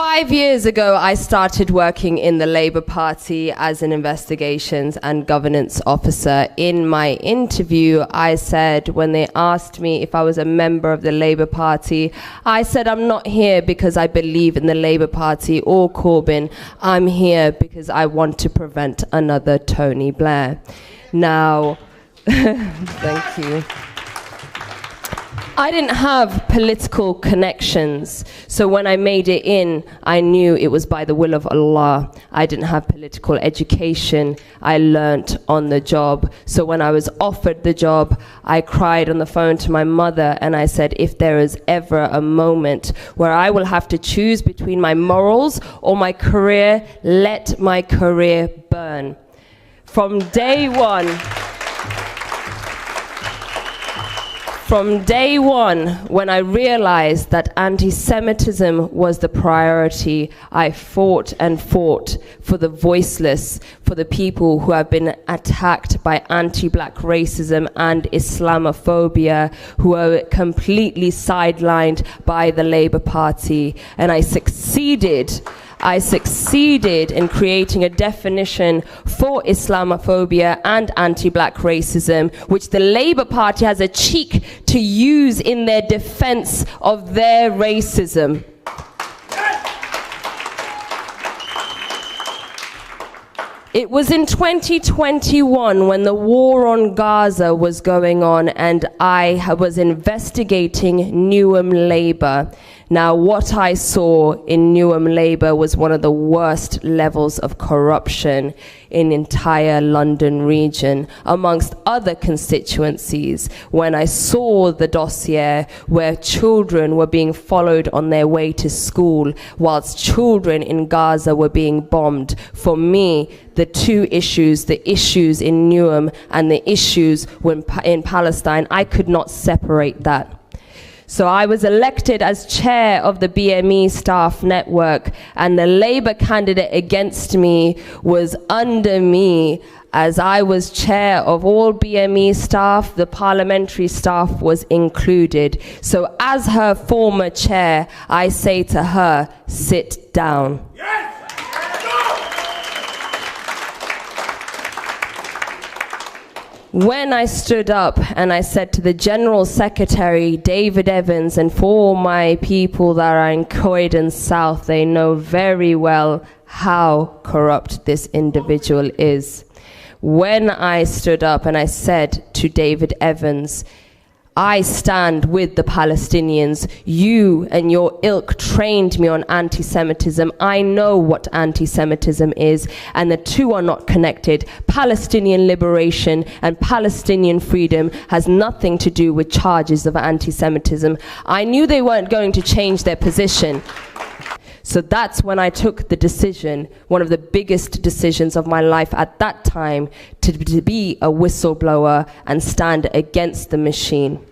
5 years ago, I started working in the Labour Party as an investigations and governance officer. In my interview, I said, when they asked me if I was a member of the Labour Party, I said, I'm not here because I believe in the Labour Party or Corbyn. I'm here because I want to prevent another Tony Blair. Now, thank you. I didn't have political connections, so when I made it in, I knew it was by the will of Allah. I didn't have political education. I learnt on the job. So when I was offered the job, I cried on the phone to my mother and I said, if there is ever a moment where I will have to choose between my morals or my career, let my career burn. From day one, when I realized that anti-Semitism was the priority, I fought and fought for the voiceless, for the people who have been attacked by anti-black racism and Islamophobia, who are completely sidelined by the Labour Party. And I succeeded in creating a definition for Islamophobia and anti-black racism, which the Labour Party has a cheek to use in their defense of their racism. It was in 2021 when the war on Gaza was going on and I was investigating Newham Labour. Now, what I saw in Newham Labour was one of the worst levels of corruption in entire London region, amongst other constituencies, when I saw the dossier where children were being followed on their way to school, whilst children in Gaza were being bombed. For me, the two issues, the issues in Newham and the issues in Palestine, I could not separate that. So I was elected as chair of the BME staff network, and the Labour candidate against me was under me. As I was chair of all BME staff, the parliamentary staff was included. So as her former chair, I say to her, sit down. Yes! When I stood up and I said to the General Secretary, David Evans, and for all my people that are in Croydon South, they know very well how corrupt this individual is. When I stood up and I said to David Evans, I stand with the Palestinians. You and your ilk trained me on anti-Semitism. I know what anti-Semitism is, and the two are not connected. Palestinian liberation and Palestinian freedom has nothing to do with charges of anti-Semitism. I knew they weren't going to change their position. So that's when I took the decision, one of the biggest decisions of my life at that time, to be a whistleblower and stand against the machine.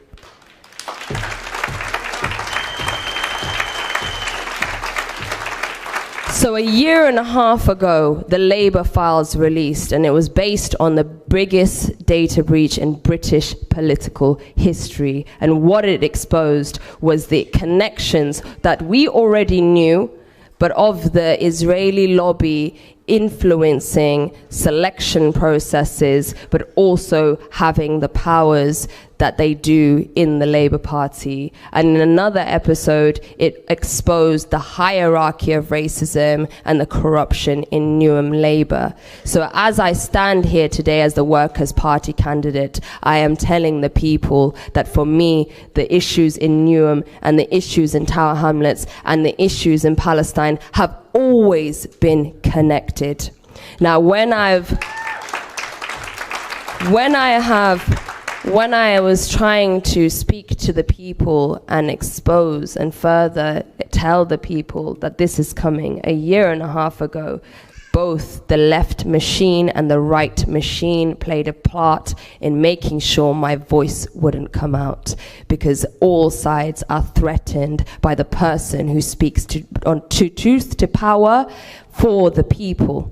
So a year and a half ago, the Labour files released, and it was based on the biggest data breach in British political history. And what it exposed was the connections that we already knew, but of the Israeli lobby influencing selection processes, but also having the powers that they do in the Labour Party. And in another episode, it exposed the hierarchy of racism and the corruption in Newham Labour. So as I stand here today as the Workers' Party candidate, I am telling the people that for me, the issues in Newham and the issues in Tower Hamlets and the issues in Palestine have always been connected. Now, when I was trying to speak to the people and expose and further tell the people that this is coming a year and a half ago, both the left machine and the right machine played a part in making sure my voice wouldn't come out, because all sides are threatened by the person who speaks to truth to power for the people.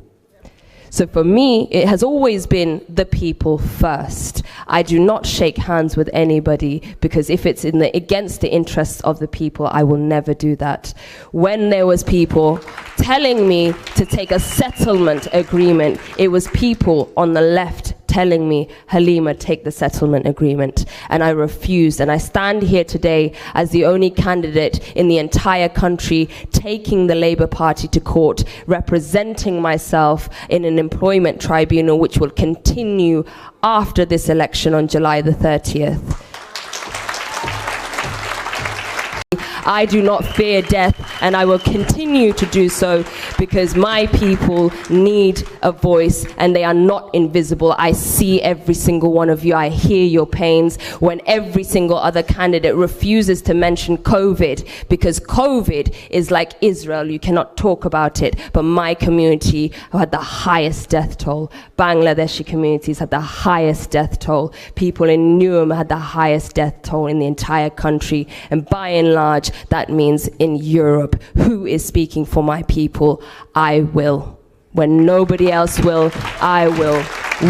So for me, it has always been the people first. I do not shake hands with anybody, because if it's against the interests of the people, I will never do that. When there was people telling me to take a settlement agreement, it was people on the left telling me, Halima, take the settlement agreement. And I refused. And I stand here today as the only candidate in the entire country taking the Labour Party to court, representing myself in an employment tribunal which will continue after this election on July the 30th. I do not fear death, and I will continue to do so, because my people need a voice and they are not invisible. I see every single one of you. I hear your pains when every single other candidate refuses to mention COVID, because COVID is like Israel. You cannot talk about it. But my community had the highest death toll. Bangladeshi communities had the highest death toll. People in Newham had the highest death toll in the entire country. And by and large, that means in Europe. Who is speaking for my people? I will. When nobody else will, I will.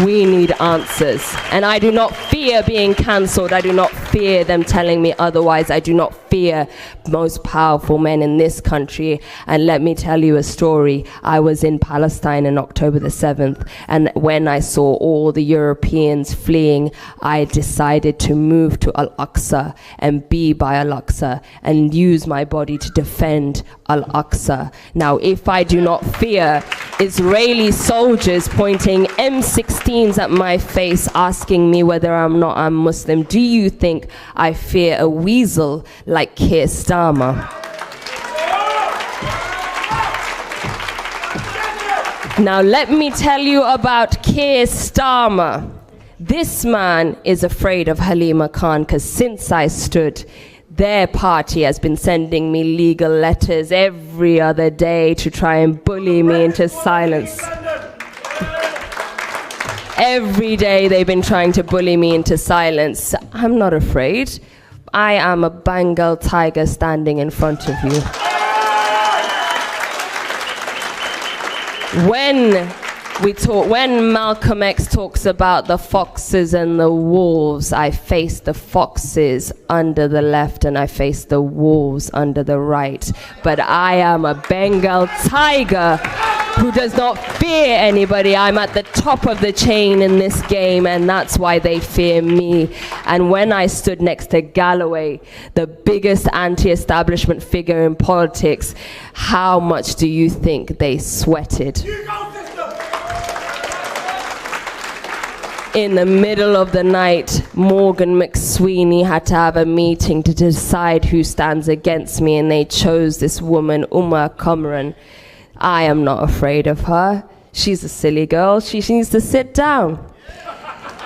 We need answers. And I do not fear being cancelled. I do not fear them telling me otherwise. I do not fear most powerful men in this country. And let me tell you a story. I was in Palestine on October the 7th, and when I saw all the Europeans fleeing, I decided to move to Al-Aqsa and be by Al-Aqsa and use my body to defend Al-Aqsa. Now, if I do not fear Israeli soldiers pointing M16s at my face, asking me whether I'm Muslim, do you think I fear a weasel like Keir Starmer? Now let me tell you about Keir Starmer. This man is afraid of Halima Khan, because since I stood, their party has been sending me legal letters every other day to try and bully me into silence. Every day they've been trying to bully me into silence. I'm not afraid. I am a Bengal tiger standing in front of you. When Malcolm X talks about the foxes and the wolves, I face the foxes under the left and I face the wolves under the right. But I am a Bengal tiger who does not fear anybody. I'm at the top of the chain in this game, and that's why they fear me. And when I stood next to Galloway, the biggest anti-establishment figure in politics, how much do you think they sweated? In the middle of the night, Morgan McSweeney had to have a meeting to decide who stands against me, and they chose this woman, Umar Kamran. I am not afraid of her. She's a silly girl. She needs to sit down.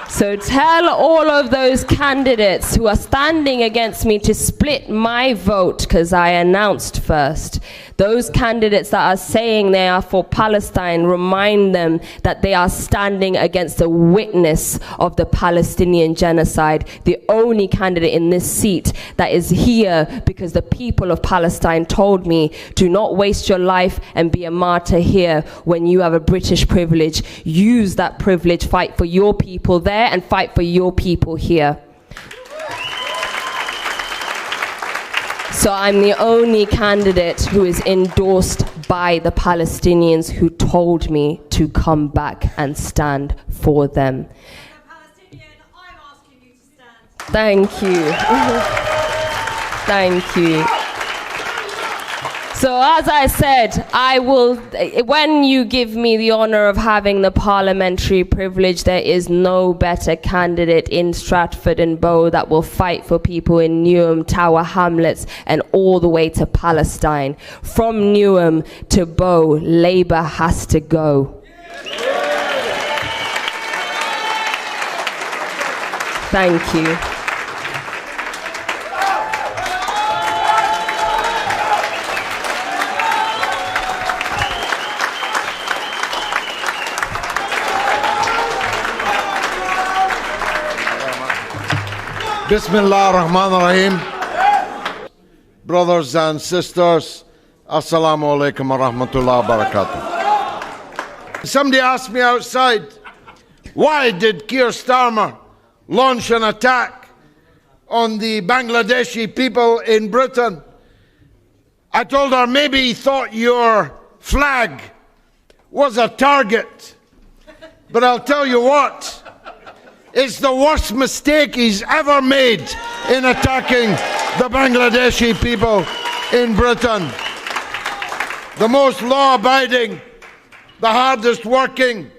So tell all of those candidates who are standing against me to split my vote, because I announced first. Those candidates that are saying they are for Palestine, remind them that they are standing against a witness of the Palestinian genocide. The only candidate in this seat that is here because the people of Palestine told me, do not waste your life and be a martyr here when you have a British privilege. Use that privilege, fight for your people there and fight for your people here. So I'm the only candidate who is endorsed by the Palestinians who told me to come back and stand for them. Palestinian, I'm asking you to stand. Thank you. Thank you. So as I said, I will, when you give me the honor of having the parliamentary privilege, there is no better candidate in Stratford and Bow that will fight for people in Newham, Tower Hamlets, and all the way to Palestine. From Newham to Bow, Labour has to go. Thank you. Bismillah ar-Rahman ar-Rahim. Brothers and sisters, Assalamu alaikum wa rahmatullahi wa barakatuh. Somebody asked me outside, why did Keir Starmer launch an attack on the Bangladeshi people in Britain? I told her maybe he thought your flag was a target. But I'll tell you what, it's the worst mistake he's ever made in attacking the Bangladeshi people in Britain. The most law-abiding, the hardest working,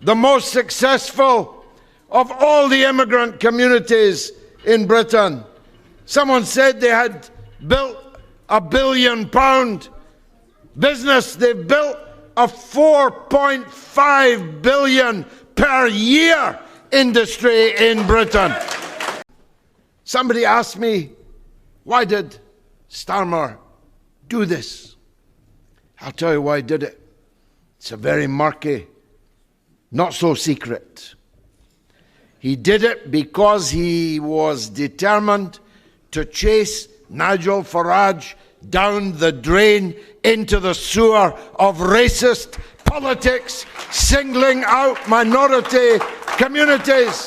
the most successful of all the immigrant communities in Britain. Someone said they had built £1 billion business. They've built a 4.5 billion per year industry in Britain. Somebody asked me, why did Starmer do this? I'll tell you why he did it. It's a very murky, not so secret. He did it because he was determined to chase Nigel Farage down the drain into the sewer of racist politics, singling out minority communities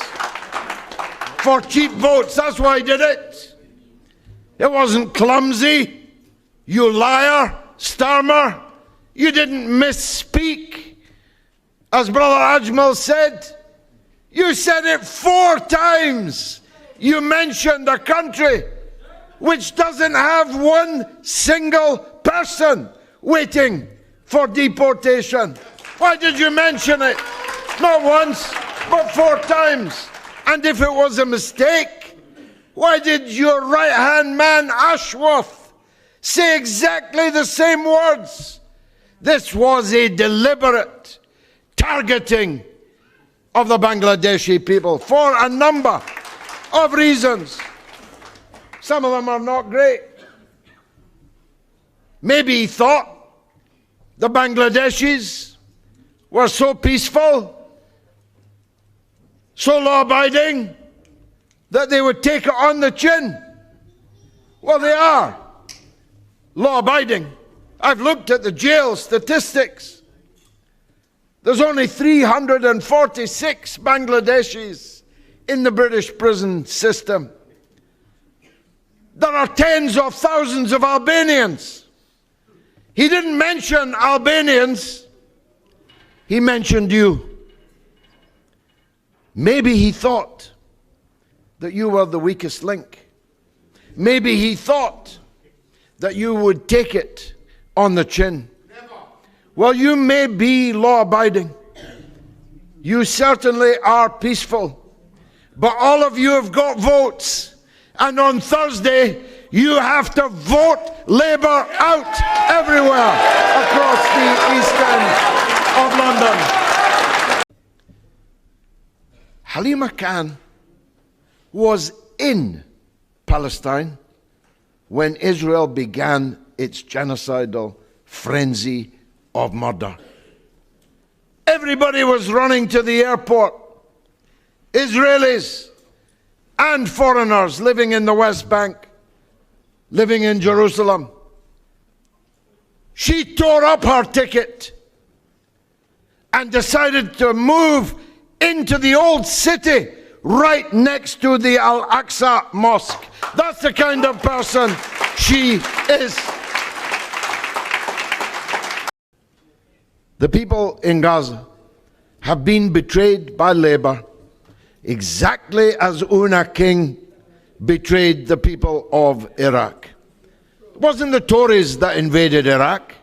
for cheap votes. That's why he did it. It wasn't clumsy. You liar, Starmer. You didn't misspeak. As Brother Ajmal said, you said it 4 times. You mentioned a country which doesn't have one single person waiting for deportation. Why did you mention it? Not once, but 4 times. And if it was a mistake, why did your right-hand man, Ashworth, say exactly the same words? This was a deliberate targeting of the Bangladeshi people for a number of reasons. Some of them are not great. Maybe he thought the Bangladeshis were so peaceful, so law-abiding, that they would take it on the chin. Well, they are law-abiding. I've looked at the jail statistics. There's only 346 Bangladeshis in the British prison system. There are tens of thousands of Albanians. He didn't mention Albanians. He mentioned you. Maybe he thought that you were the weakest link. Maybe he thought that you would take it on the chin. Well, you may be law-abiding. You certainly are peaceful. But all of you have got votes. And on Thursday, you have to vote Labour out everywhere across the East End of London. Halima Khan was in Palestine when Israel began its genocidal frenzy of murder. Everybody was running to the airport. Israelis and foreigners living in the West Bank, living in Jerusalem. She tore up her ticket and decided to move into the old city right next to the Al-Aqsa Mosque. That's the kind of person she is. The people in Gaza have been betrayed by Labour exactly as Una King betrayed the people of Iraq. It wasn't the Tories that invaded Iraq.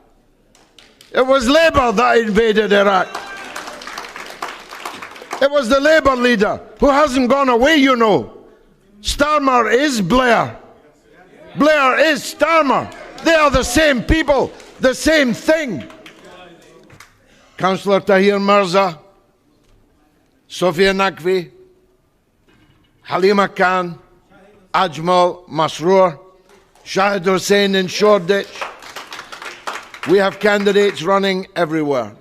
It was Labour that invaded Iraq. It was the Labour leader who hasn't gone away, you know. Starmer is Blair. Blair is Starmer. They are the same people, the same thing. Councillor Tahir Mirza, Sofia Naqvi, Halima Khan, Ajmal Masroor, Shahid Hussain in Shoreditch. We have candidates running everywhere.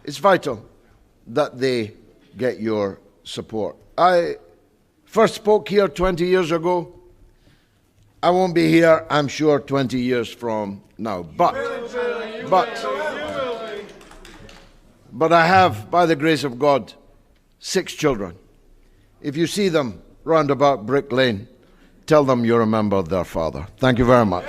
It's vital that they get your support. I first spoke here 20 years ago. I won't be here, I'm sure, 20 years from now. But but I have, by the grace of God, 6 children. If you see them round about Brick Lane, tell them you remember their father. Thank you very much.